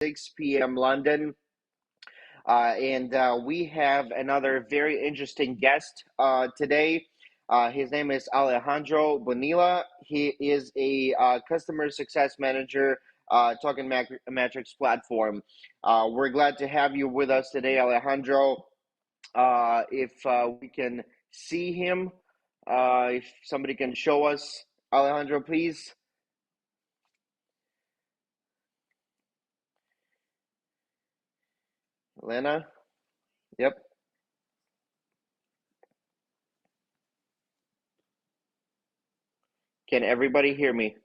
6 p.m. London. And we have another very interesting guest today. His name is Alejandro Bonilla. He is a customer success manager, Tokenomics platform. We're glad to have you with us today, Alejandro. If we can see him, if somebody can show us, Alejandro, please. Elena, yep. Can everybody hear me?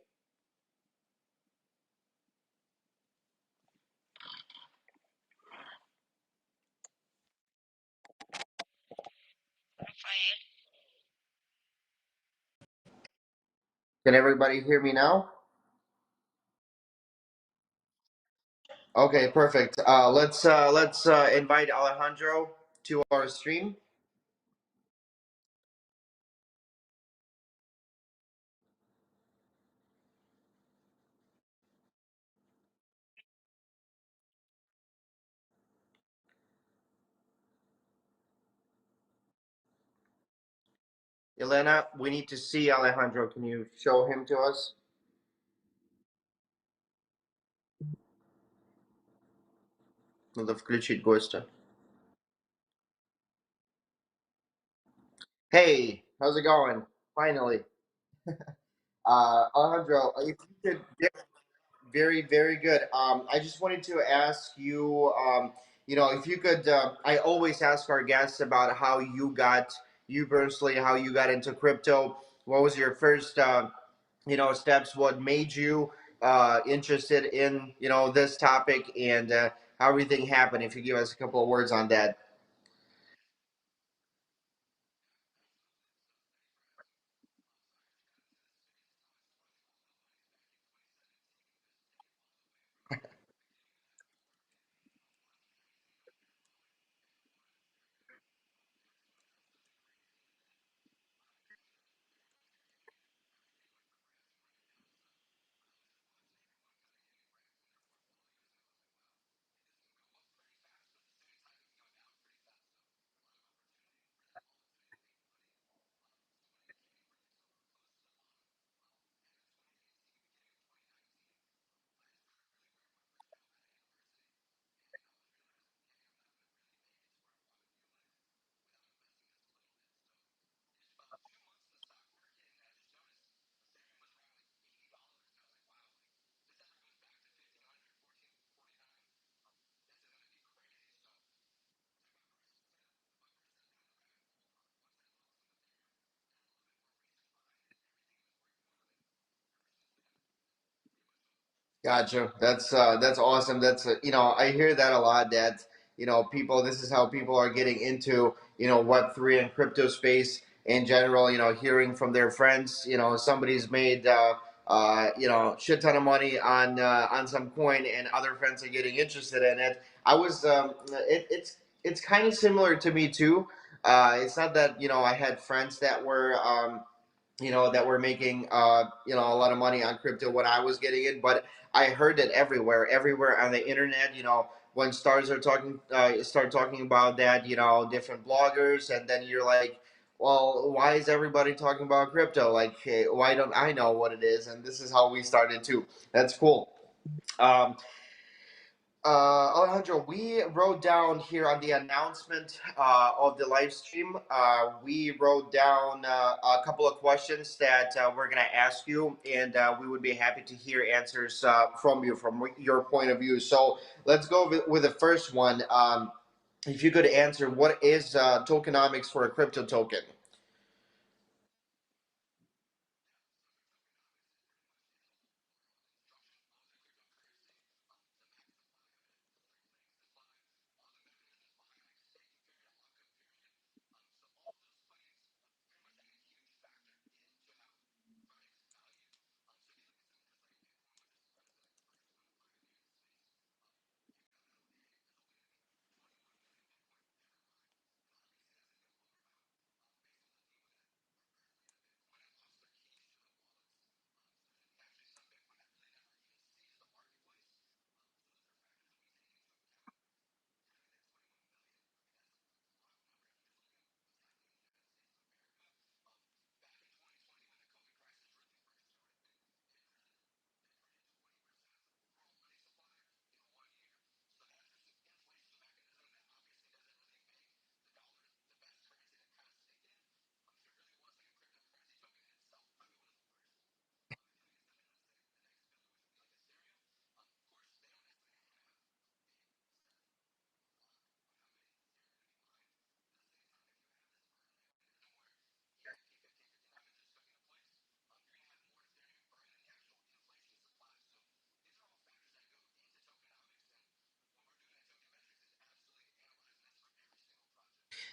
Can everybody hear me now? Okay, perfect. Let's invite Alejandro to our stream. Elena, we need to see Alejandro. Can you show him to us? Надо включить гостя. Hey, how's it going? Finally, Alejandro, if you could, yeah, very, very good. I just wanted to ask you, if you could. I always ask our guests about how you personally, how you got into crypto. What was your first, steps? What made you interested in, this topic, and how everything happened? If you give us a couple of words on that. Gotcha. That's awesome. I hear that a lot. That people. This is how people are getting into Web3 and crypto space in general. Hearing from their friends. Somebody's made shit ton of money on some coin, and other friends are getting interested in it. I was it's kind of similar to me too. It's not that I had friends that were that were making a lot of money on crypto when I was getting it, but I heard it everywhere on the internet. When stars are talking, start talking about that, different bloggers, and then you're like, well, why is everybody talking about crypto? Like, hey, why don't I know what it is? And this is how we started too. That's cool. Um, Alejandro, we wrote down here on the announcement of the live stream, we wrote down a couple of questions that we're going to ask you, and we would be happy to hear answers from you, from your point of view. So let's go with the first one. If you could answer, what is tokenomics for a crypto token?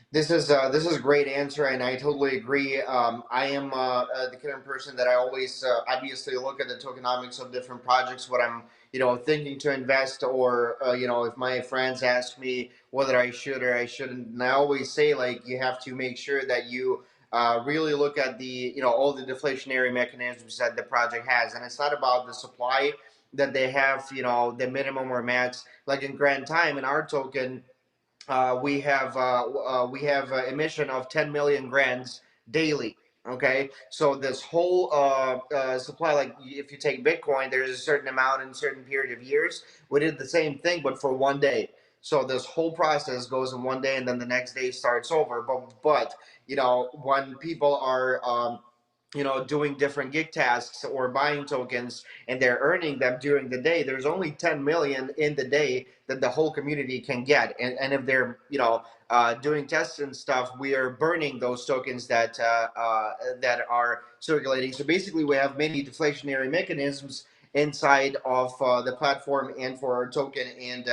This is a great answer, and I totally agree. I am the kind of person that I always obviously look at the tokenomics of different projects, what I'm thinking to invest, or if my friends ask me whether I should or I shouldn't, and I always say like you have to make sure that you really look at the all the deflationary mechanisms that the project has, and it's not about the supply that they have, the minimum or max. Like in Grand Time in our token, we have emission of 10 million grams daily. Okay, so this whole supply, like if you take Bitcoin, there's a certain amount in a certain period of years. We did the same thing, but for one day. So this whole process goes in one day, and then the next day starts over. But when people are doing different gig tasks or buying tokens and they're earning them during the day, there's only 10 million in the day that the whole community can get. And if they're doing tests and stuff, we are burning those tokens that are circulating. So basically we have many deflationary mechanisms inside of the platform and for our token. And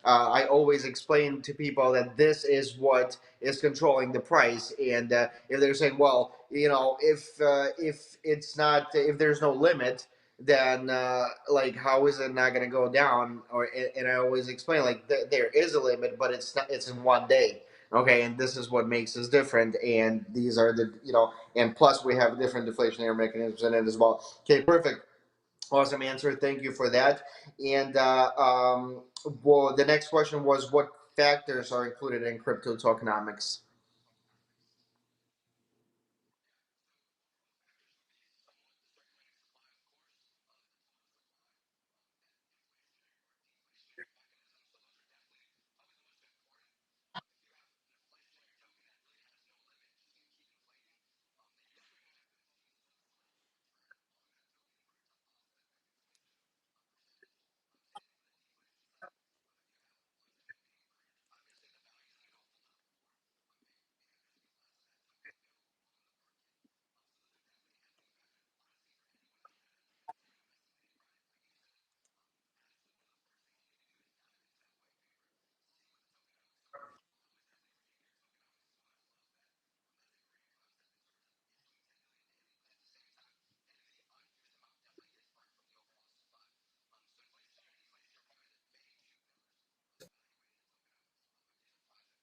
I always explain to people that this is what is controlling the price. And if they're saying, well, if it's not, if there's no limit, then like how is it not going to go down? Or and I always explain like there is a limit, but it's not. It's in one day. Okay, and this is what makes us different. And these are the and plus we have different deflationary mechanisms in it as well. Okay, perfect. Awesome answer. Thank you for that. And well, the next question was what factors are included in crypto tokenomics?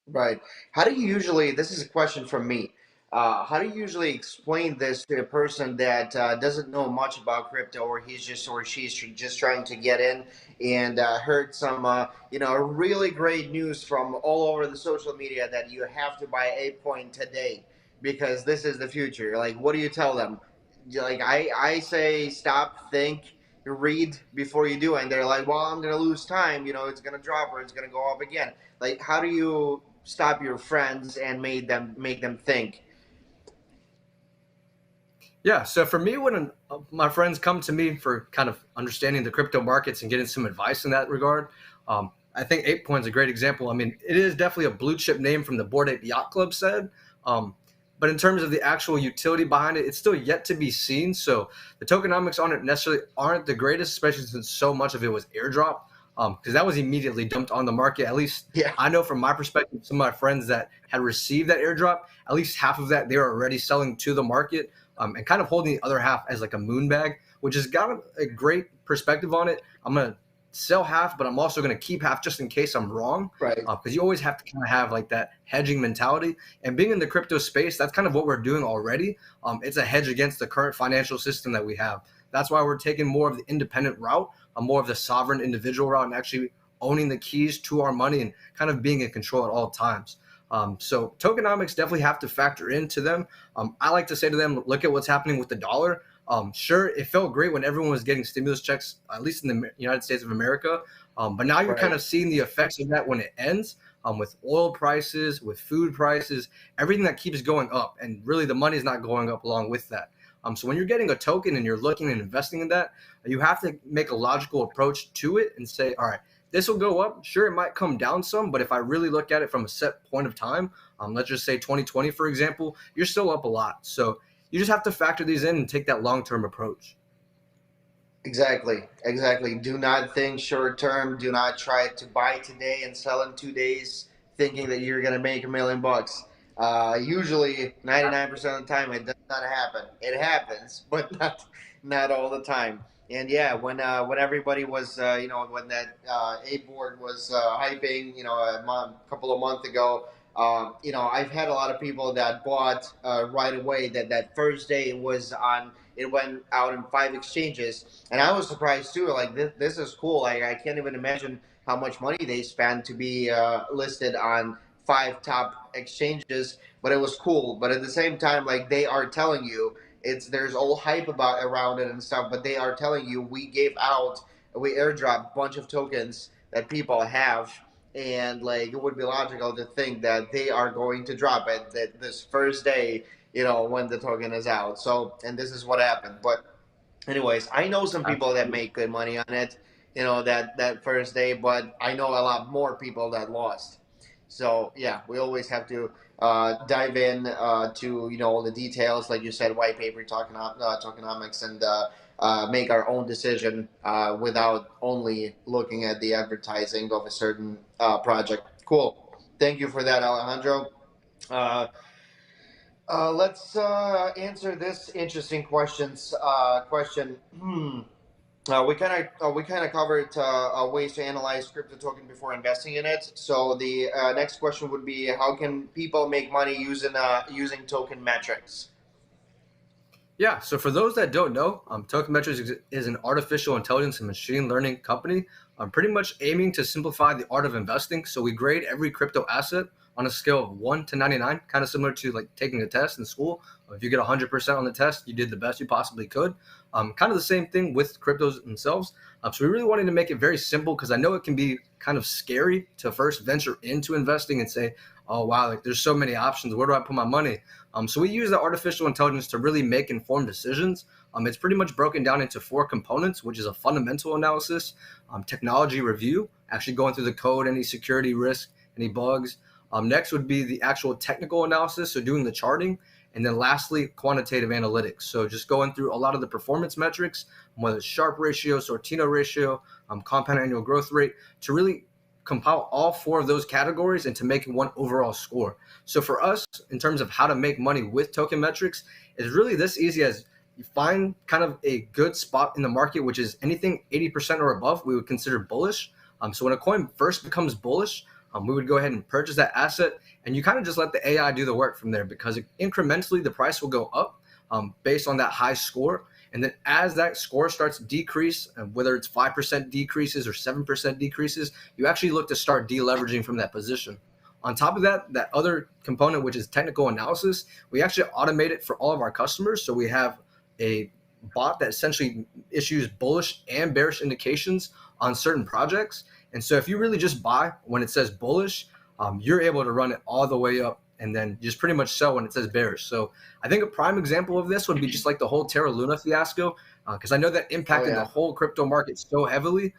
Right. How do you usually, this is a question from me. How do you usually explain this to a person that doesn't know much about crypto, or he's just or she's just trying to get in and heard some really great news from all over the social media that you have to buy a coin today because this is the future. Like, what do you tell them? Like I say, stop, think, read before you do, and they're like, well, I'm gonna lose time. It's gonna drop or it's gonna go up again. Like, how do you stop your friends and make them think? Yeah, so for me, when my friends come to me for kind of understanding the crypto markets and getting some advice in that regard, I think 8 is a great example. I mean, it is definitely a blue chip name from the Board Ape Yacht Club said, um, but in terms of the actual utility behind it, it's still yet to be seen. So the tokenomics on it necessarily aren't the greatest, especially since so much of it was airdrop, because that was immediately dumped on the market. At least Yeah. I know from my perspective, some of my friends that had received that airdrop, at least half of that they were already selling to the market, and kind of holding the other half as like a moon bag, which has got a great perspective on it. I'm going to sell half, but I'm also going to keep half just in case I'm wrong. Right. Because you always have to kind of have like that hedging mentality. And being in the crypto space, that's kind of what we're doing already. It's a hedge against the current financial system that we have. That's why we're taking more of the independent route, more of the sovereign individual route, and actually owning the keys to our money and kind of being in control at all times. So tokenomics definitely have to factor into them. I like to say to them, look at what's happening with the dollar. Sure, it felt great when everyone was getting stimulus checks, at least in the United States of America. But now you're kind Right. of seeing the effects of that when it ends, with oil prices, with food prices, everything that keeps going up. And really, the money is not going up along with that. So when you're getting a token and you're looking and investing in that, you have to make a logical approach to it and say, all right, this will go up. Sure, it might come down some, but if I really look at it from a set point of time, let's just say 2020, for example, you're still up a lot. So you just have to factor these in and take that long-term approach. Exactly. Exactly. Do not think short term. Do not try to buy today and sell in 2 days thinking that you're going to make $1 million. Usually, 99% of the time, it does not happen. It happens, but not all the time. And yeah, when everybody was when that A board was hyping, couple of months ago, I've had a lot of people that bought right away. That first day it was on. It went out in 5 exchanges, and I was surprised too. Like this is cool. Like I can't even imagine how much money they spent to be listed on 5 top exchanges. But it was cool. But at the same time, like they are telling you, there's all hype about around it and stuff. But they are telling you we airdrop a bunch of tokens that people have, and like it would be logical to think that they are going to drop it that this first day, when the token is out. So, and this is what happened. But anyways, I know some people that Absolutely. make good money on it, that first day, but I know a lot more people that lost. So yeah, we always have to dive in to all the details, like you said, white paper, tokenomics, and make our own decision without only looking at the advertising of a certain project. Cool. Thank you for that, Alejandro. Uh, let's answer this interesting question. We kind of covered ways to analyze crypto token before investing in it. So the next question would be, how can people make money using token metrics? Yeah, so for those that don't know, Tokenomics is an artificial intelligence and machine learning company. Pretty much aiming to simplify the art of investing. So we grade every crypto asset on a scale of 1 to 99, kind of similar to like taking a test in school. If you get 100% on the test, you did the best you possibly could. Kind of the same thing with cryptos themselves. So we really wanted to make it very simple because I know it can be kind of scary to first venture into investing and say, oh, wow, like there's so many options. Where do I put my money? So we use the artificial intelligence to really make informed decisions. It's pretty much broken down into 4 components, which is a fundamental analysis, technology review, actually going through the code, any security risk, any bugs. Next would be the actual technical analysis, so doing the charting. And then lastly, quantitative analytics. So just going through a lot of the performance metrics, whether it's Sharpe ratio, Sortino ratio, compound annual growth rate, to really compile all 4 of those categories into making one overall score. So for us, in terms of how to make money with token metrics, is really this easy as you find kind of a good spot in the market, which is anything 80% or above, we would consider bullish. So when a coin first becomes bullish, we would go ahead and purchase that asset, and you kind of just let the AI do the work from there because incrementally the price will go up based on that high score. And then as that score starts to decrease, whether it's 5% decreases or 7% decreases, you actually look to start deleveraging from that position. On top of that, that other component, which is technical analysis, we actually automate it for all of our customers. So we have a bot that essentially issues bullish and bearish indications on certain projects. And so if you really just buy when it says bullish, you're able to run it all the way up and then just pretty much sell when it says bearish. So I think a prime example of this would be just like the whole Terra Luna fiasco, because I know that Oh impacted the yeah. whole crypto market so heavily.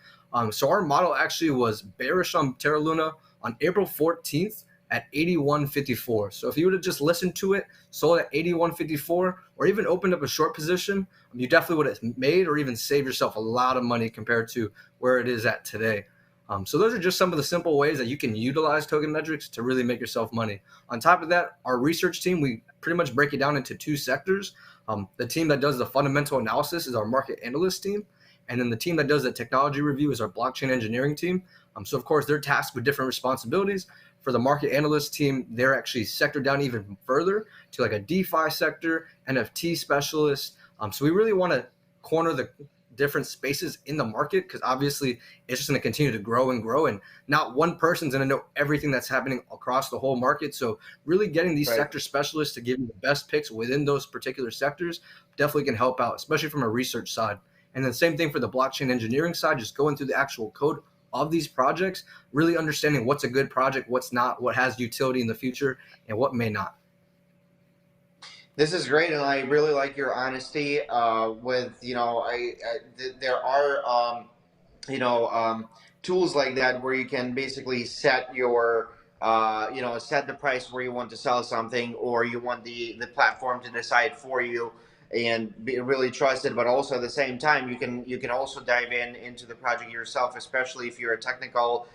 So our model actually was bearish on Terra Luna on April 14th at 81.54. So if you would have just listened to it, sold at 81.54, or even opened up a short position, you definitely would have made or even saved yourself a lot of money compared to where it is at today. So those are just some of the simple ways that you can utilize token metrics to really make yourself money. On top of that, our research team, we pretty much break it down into 2 sectors. The team that does the fundamental analysis is our market analyst team. And then the team that does the technology review is our blockchain engineering team. So of course, they're tasked with different responsibilities. For the market analyst team, they're actually sectored down even further to like a DeFi sector, NFT specialist. So we really want to corner the different spaces in the market because obviously it's just going to continue to grow and grow, and not one person's going to know everything that's happening across the whole market. So really getting these Right. sector specialists to give you the best picks within those particular sectors definitely can help out, especially from a research side. And then same thing for the blockchain engineering side, just going through the actual code of these projects, really understanding what's a good project, what's not, what has utility in the future, and what may not. This is great, and I really like your honesty. With there are tools like that where you can basically set your set the price where you want to sell something, or you want the platform to decide for you. and be really trusted. But also at the same time, you can also dive into the project yourself, especially if you're a technical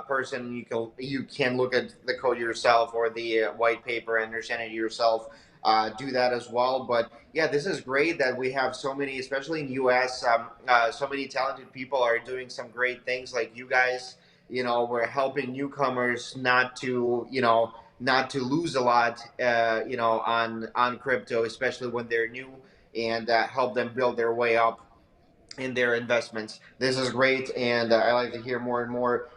person. You can look at the code yourself or the white paper, understand it yourself. Do that as well. But yeah, this is great that we have so many, especially in US. So many talented people are doing some great things, like you guys. We're helping newcomers not to lose a lot, on crypto, especially when they're new, and help them build their way up in their investments. This is great, and I like to hear more and more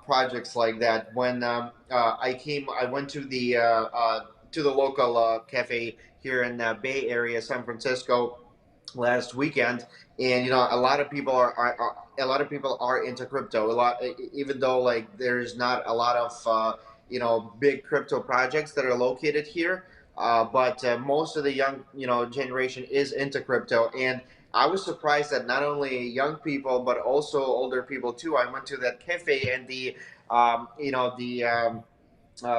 projects like that. When I went to the local cafe here in Bay Area, San Francisco, last weekend, and a lot of people are into crypto a lot, even though like there's not a lot of big crypto projects that are located here, but most of the young generation is into crypto. And I was surprised that not only young people but also older people too. I went to that cafe, and the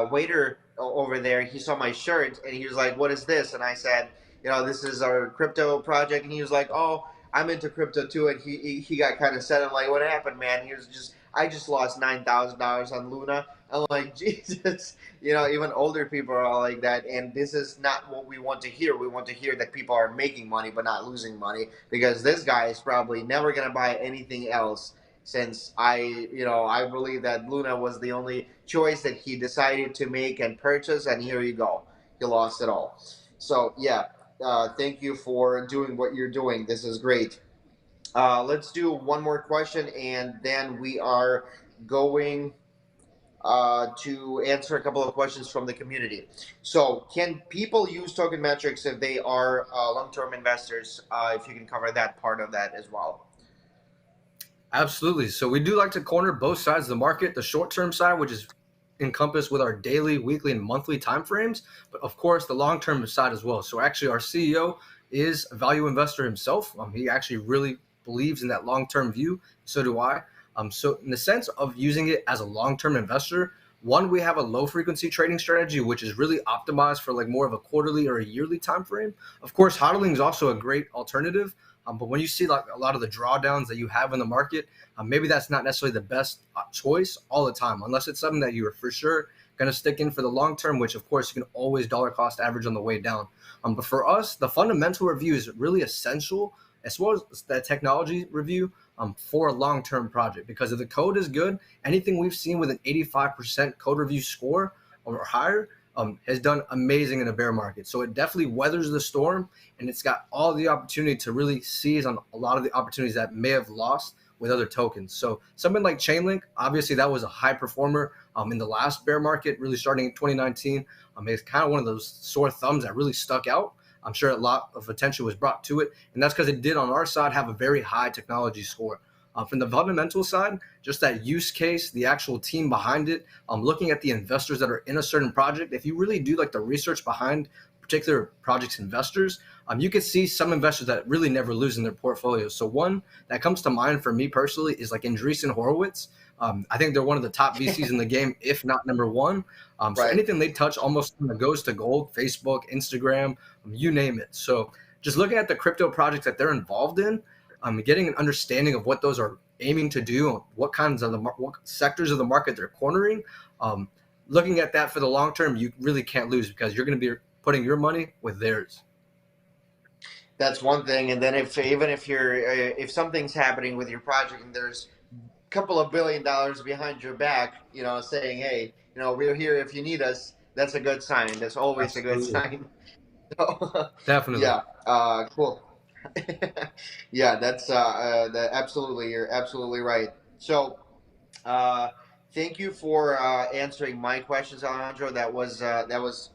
waiter over there, he saw my shirt and he was like, "What is this?" And I said, "This is our crypto project." And he was like, "Oh, I'm into crypto too." And he got kind of sad. I'm like, "What happened, man?" He was just, "I just lost $9,000 on Luna." I'm like, Jesus, even older people are like that. And this is not what we want to hear. We want to hear that people are making money but not losing money, because this guy is probably never going to buy anything else, since I believe that Luna was the only choice that he decided to make and purchase, and here you go, he lost it all. So yeah, thank you for doing what you're doing. This is great. Let's do one more question, and then we are going to answer a couple of questions from the community. So, can people use token metrics if they are long-term investors? If you can cover that part of that as well. Absolutely. So we do like to corner both sides of the market, the short-term side, which is encompassed with our daily, weekly, and monthly timeframes, but of course the long-term side as well. So actually our CEO is a value investor himself. He actually really believes in that long-term view. So do I. So in the sense of using it as a long-term investor, one, we have a low frequency trading strategy, which is really optimized for like more of a quarterly or a yearly time frame. Of course, hodling is also a great alternative. But when you see like a lot of the drawdowns that you have in the market, maybe that's not necessarily the best choice all the time, unless it's something that you're for sure going to stick in for the long term, which of course you can always dollar cost average on the way down. But for us, the fundamental review is really essential, as well as the technology review, for a long-term project. Because if the code is good, anything we've seen with an 85% code review score or higher has done amazing in a bear market. So it definitely weathers the storm, and it's got all the opportunity to really seize on a lot of the opportunities that may have lost with other tokens. So something like Chainlink, obviously that was a high performer in the last bear market, really starting in 2019. It's kind of one of those sore thumbs that really stuck out. I'm sure a lot of attention was brought to it, and that's because it did on our side have a very high technology score. From the fundamental side, just that use case, the actual team behind it, looking at the investors that are in a certain project. If you really do like the research behind particular projects investors, you can see some investors that really never lose in their portfolios. So one that comes to mind for me personally is like Andreessen Horowitz. I think they're one of the top VCs in the game, if not number one. So Right. anything they touch almost goes to gold. Facebook, Instagram, you name it. So just looking at the crypto projects that they're involved in, getting an understanding of what those are aiming to do, what kinds of what sectors of the market they're cornering. Um, Looking at that for the long term, you really can't lose because you're going to be putting your money with theirs. That's one thing. And then if something's happening with your project and there's a couple of $1 billion behind your back, saying, "Hey, we're here if you need us," that's a good sign. That's always a good Absolutely. sign. So, Definitely. yeah, cool. Yeah, that's absolutely, you're absolutely right. So, uh, thank you for answering my questions, Alejandro. That was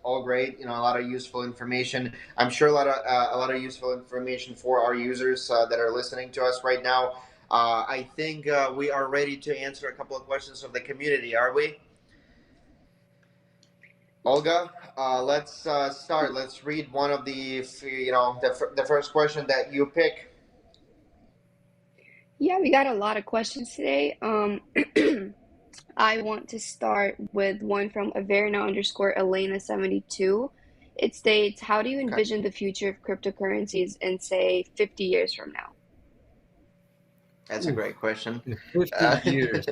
all great. A lot of useful information. I'm sure a lot of useful information for our users that are listening to us right now. I think we are ready to answer a couple of questions of the community. Are we, Olga? Let's start. Let's read one of the first question that you pick. Yeah, we got a lot of questions today. I want to start with one from Averna underscore Elena 72. It states, how do you Okay. envision the future of cryptocurrencies in, say, 50 years from now? That's a Ooh, great question. in 50 Uh, years.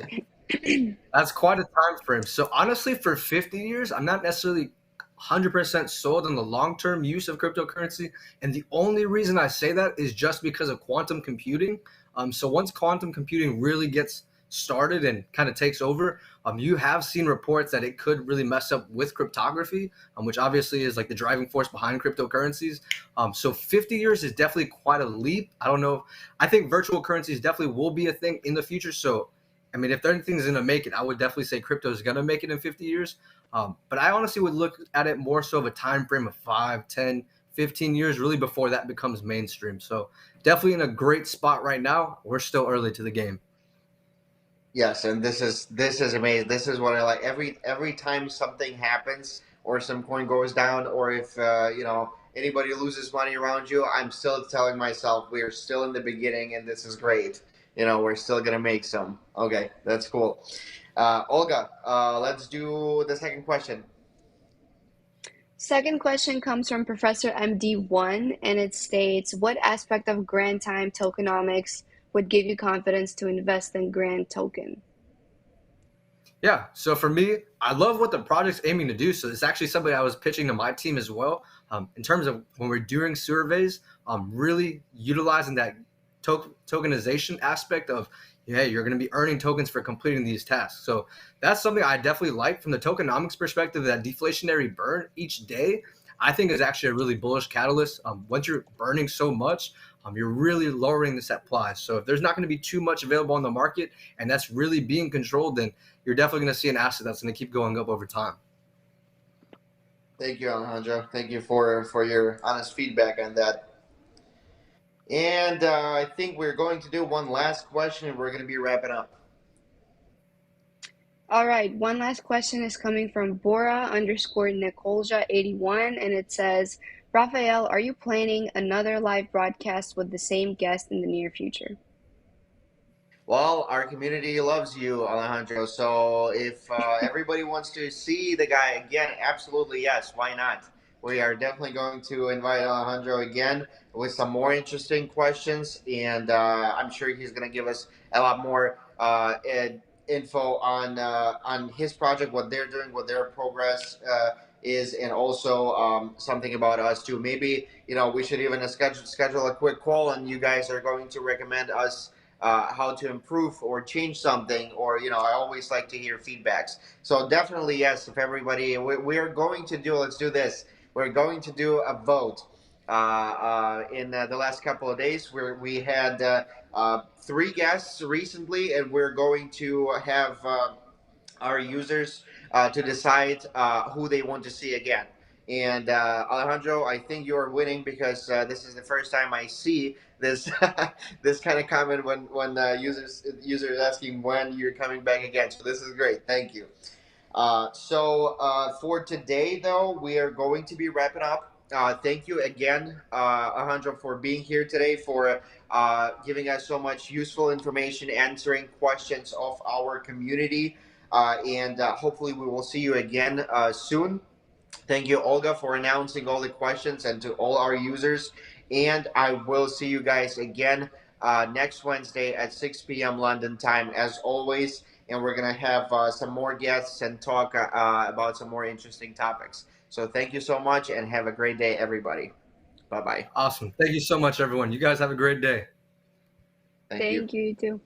That's quite a time frame. So honestly, for 50 years, I'm not necessarily 100% sold on the long-term use of cryptocurrency. And the only reason I say that is just because of quantum computing. So once quantum computing really gets started and kind of takes over, you have seen reports that it could really mess up with cryptography, which obviously is like the driving force behind cryptocurrencies. So 50 years is definitely quite a leap. I don't know. I think virtual currencies definitely will be a thing in the future. So I mean, if anything's going to make it, I would definitely say crypto is going to make it in 50 years. But I honestly would look at it more so of a time frame of 5, 10, 15 years, really before that becomes mainstream. So definitely in a great spot right now. We're still early to the game. Yes, and this is amazing. This is what I like. Every time something happens or some coin goes down, or if anybody loses money around you, I'm still telling myself we are still in the beginning, and this is great. We're still gonna make some. Okay, that's cool. Olga, let's do the second question. Second question comes from Professor MD1, and it states, what aspect of Grand Time tokenomics would give you confidence to invest in Grand Token? Yeah. So for me, I love what the project's aiming to do. So it's actually something I was pitching to my team as well. In terms of when we're doing surveys, really utilizing that tokenization aspect of, hey, you're going to be earning tokens for completing these tasks. So that's something I definitely like from the tokenomics perspective. That deflationary burn each day, I think, is actually a really bullish catalyst. Once you're burning so much, you're really lowering the supply. So if there's not going to be too much available on the market, and that's really being controlled, then you're definitely going to see an asset that's going to keep going up over time. Thank you, Alejandro. Thank you for your honest feedback on that. And I think we're going to do one last question, and we're going to be wrapping up. All right, one last question is coming from Bora underscore Nicolja 81, and it says, Raphael, are you planning another live broadcast with the same guest in the near future? Well, our community loves you, Alejandro. So if everybody wants to see the guy again, absolutely yes. Why not? We are definitely going to invite Alejandro again with some more interesting questions, and I'm sure he's going to give us a lot more info on his project, what they're doing, what their progress is, and also something about us too. Maybe we should even schedule a quick call, and you guys are going to recommend us how to improve or change something, or I always like to hear feedbacks. So definitely yes, if everybody, we're going to do, let's do this, we're going to do a vote in the last couple of days where we had three guests recently, and we're going to have our users to decide who they want to see again. And Alejandro, I think you're winning because this is the first time I see this this kind of comment when users asking when you're coming back again. So this is great. Thank you. For today, though, we are going to be wrapping up. Thank you again, Alejandro, for being here today, for giving us so much useful information, answering questions of our community, and hopefully we will see you again soon. Thank you, Olga, for announcing all the questions, and to all our users. And I will see you guys again next Wednesday at 6 p.m. London time, as always. And we're going to have some more guests and talk about some more interesting topics. So thank you so much, and have a great day, everybody. Bye bye. Awesome. Thank you so much, everyone. You guys have a great day. Thank you. Thank you, you too.